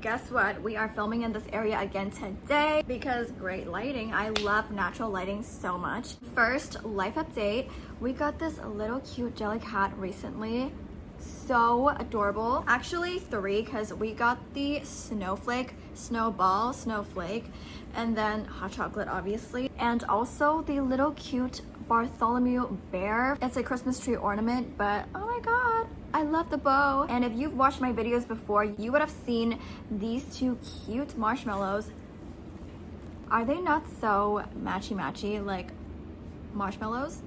guess what? We are filming in this area again today because great lighting. I love natural lighting so much. First, life update. We got this little cute jelly cat recently. So adorable. Actually 3, because we got the snowflake, snowball, snowflake, and then hot chocolate obviously, and also the little cute Bartholomew bear. It's a Christmas tree ornament, but oh my god, I love the bow. And if you've watched my videos before, you would have seen these 2 cute marshmallows. Are they not so matchy like marshmallows?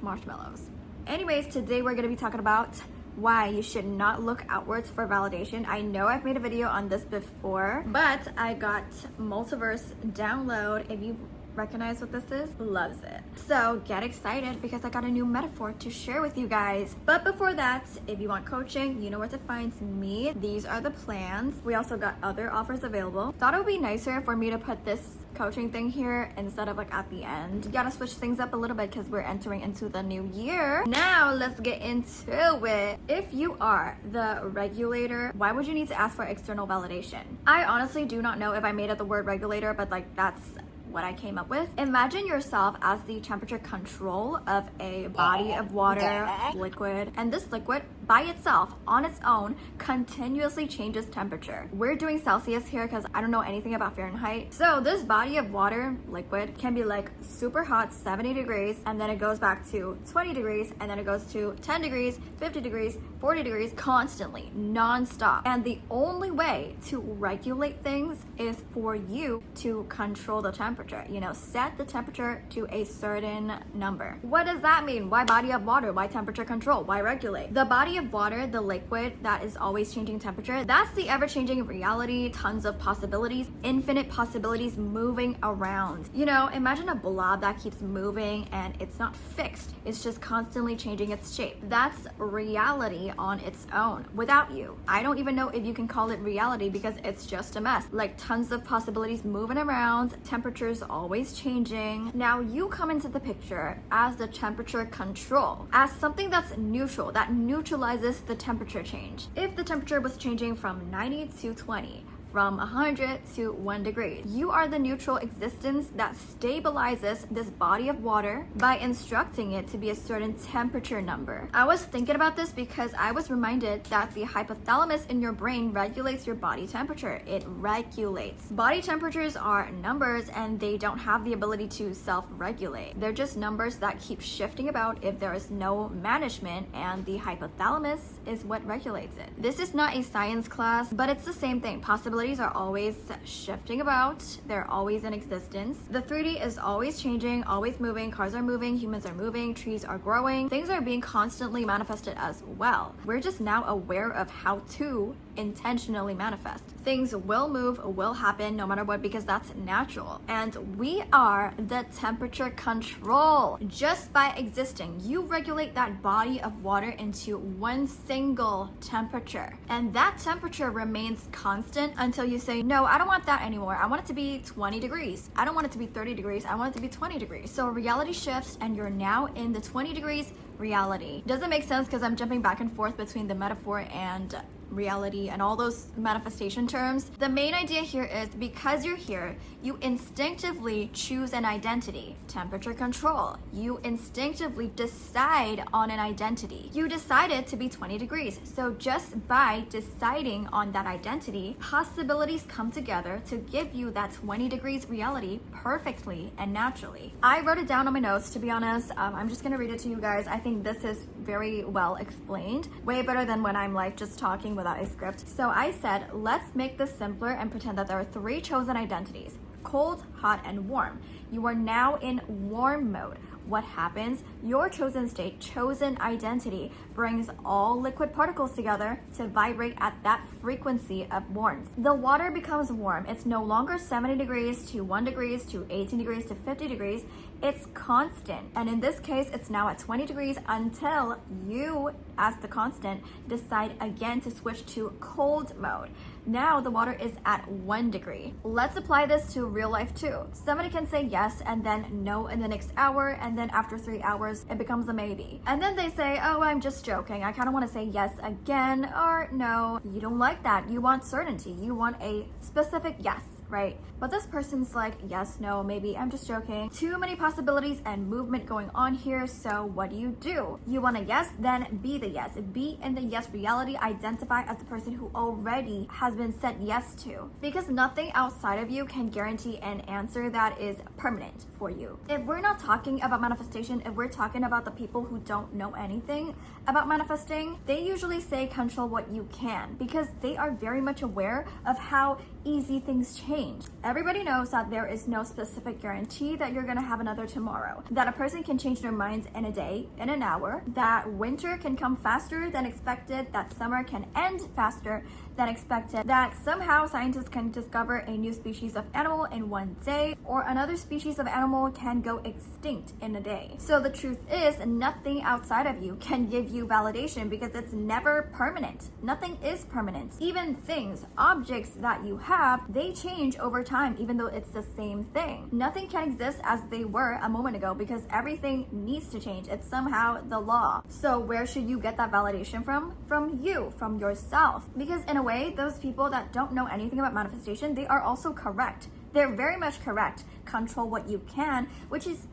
Anyways, today we're gonna be talking about why you should not look outwards for validation. I know I've made a video on this before, but I got Multiverse download. If you recognize what this is, loves it. So get excited because I got a new metaphor to share with you guys. But before that, if you want coaching, you know where to find me. These are the plans. We also got other offers available. Thought it would be nicer for me to put this coaching thing here instead of like at the end. You gotta switch things up a little bit because we're entering into the new year. Now let's get into it. If you are the regulator, why would you need to ask for external validation? I honestly do not know if I made up the word regulator, but like that's what I came up with. Imagine yourself as the temperature control of a body of water, liquid, and this liquid by itself, on its own, continuously changes temperature. We're doing Celsius here because I don't know anything about Fahrenheit. So this body of water, liquid, can be like super hot, 70 degrees, and then it goes back to 20 degrees, and then it goes to 10 degrees, 50 degrees, 40 degrees, constantly, non-stop. And the only way to regulate things is for you to control the temperature. You know, set the temperature to a certain number. What does that mean? Why body of water? Why temperature control? Why regulate? The body of water, the liquid that is always changing temperature, that's the ever-changing reality, tons of possibilities, infinite possibilities moving around. You know, imagine a blob that keeps moving and it's not fixed. It's just constantly changing its shape. That's reality on its own without you. I don't even know if you can call it reality because it's just a mess. Like tons of possibilities moving around, temperatures always changing. Now you come into the picture as the temperature control, as something that's neutral, that neutralizes the temperature change. If the temperature was changing from 90 to 20, from 100 to 1 degree. You are the neutral existence that stabilizes this body of water by instructing it to be a certain temperature number. I was thinking about this because I was reminded that the hypothalamus in your brain regulates your body temperature. It regulates. Body temperatures are numbers and they don't have the ability to self-regulate. They're just numbers that keep shifting about if there is no management, and the hypothalamus is what regulates it. This is not a science class, but it's the same thing. Possibilities are always shifting about. They're always in existence. The 3D is always changing, always moving. Cars are moving, humans are moving, trees are growing. Things are being constantly manifested as well. We're just now aware of how to intentionally manifest. Things will move, will happen no matter what, because that's natural. And we are the temperature control. Just by existing, you regulate that body of water into one single temperature. And that temperature remains constant until you say, no, I don't want that anymore. I want it to be 20 degrees. I don't want it to be 30 degrees. I want it to be 20 degrees. So reality shifts and you're now in the 20 degrees reality. Doesn't make sense because I'm jumping back and forth between the metaphor and reality and all those manifestation terms. The main idea here is because you're here, you instinctively choose an identity. Temperature control. You instinctively decide on an identity. You decided to be 20 degrees. So just by deciding on that identity, possibilities come together to give you that 20 degrees reality perfectly and naturally. I wrote it down on my notes, to be honest. I'm just gonna read it to you guys. I think this is very well explained. Way better than when I'm like just talking without a script. So I said, let's make this simpler and pretend that there are 3 chosen identities: cold, hot, and warm. You are now in warm mode. What happens? Your chosen state, chosen identity, brings all liquid particles together to vibrate at that frequency of warmth. The water becomes warm. It's no longer 70 degrees to 1 degrees to 18 degrees to 50 degrees. It's constant. And in this case, it's now at 20 degrees until you, as the constant, decide again to switch to cold mode. Now the water is at 1 degree. Let's apply this to real life too. Somebody can say yes and then no in the next hour, and then after 3 hours it becomes a maybe. And then they say, oh, I'm just joking. I kind of want to say yes again or no. You don't like that. You want certainty. You want a specific yes, right? But this person's like, yes, no, maybe, I'm just joking. Too many possibilities and movement going on here. So what do? You want a yes, then be the yes. Be in the yes reality. Identify as the person who already has been said yes to. Because nothing outside of you can guarantee an answer that is permanent for you. If we're not talking about manifestation, if we're talking about the people who don't know anything about manifesting, they usually say control what you can, because they are very much aware of how easy things change. Everybody knows that there is no specific guarantee that you're gonna have another tomorrow, that a person can change their minds in a day, in an hour, that winter can come faster than expected, that summer can end faster than expected, that somehow scientists can discover a new species of animal in 1 day, or another species of animal can go extinct in a day. So the truth is, nothing outside of you can give you validation, because it's never permanent. Nothing is permanent. Even things, objects that you have, they change over time, even though it's the same thing. Nothing can exist as they were a moment ago, because everything needs to change. It's somehow the law. So where should you get that validation from? From you, from yourself. Because in a way, those people that don't know anything about manifestation, they are also correct. They're very much correct. Control what you can, which is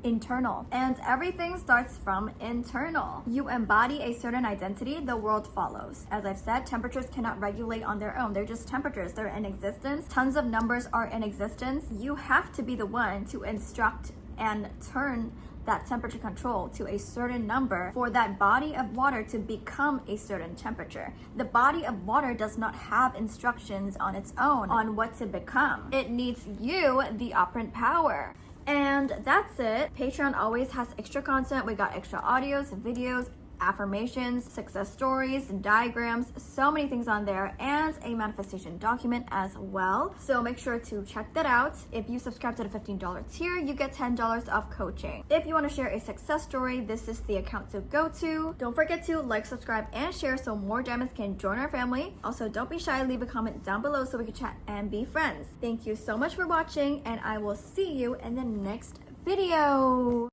internal, and everything starts from internal. You embody a certain identity, the world follows. As I've said, temperatures cannot regulate on their own. They're just temperatures. They're in existence. Tons of numbers are in existence. You have to be the one to instruct and turn that temperature control to a certain number for that body of water to become a certain temperature. The body of water does not have instructions on its own on what to become. It needs you, the operant power. And that's it. Patreon always has extra content. We got extra audios, videos, affirmations, success stories, diagrams, so many things on there, and a manifestation document as well. So make sure to check that out. If you subscribe to the $15 tier, you get $10 off coaching. If you want to share a success story, this is the account to go to. Don't forget to like, subscribe, and share so more diamonds can join our family. Also, don't be shy, leave a comment down below so we can chat and be friends. Thank you so much for watching, and I will see you in the next video.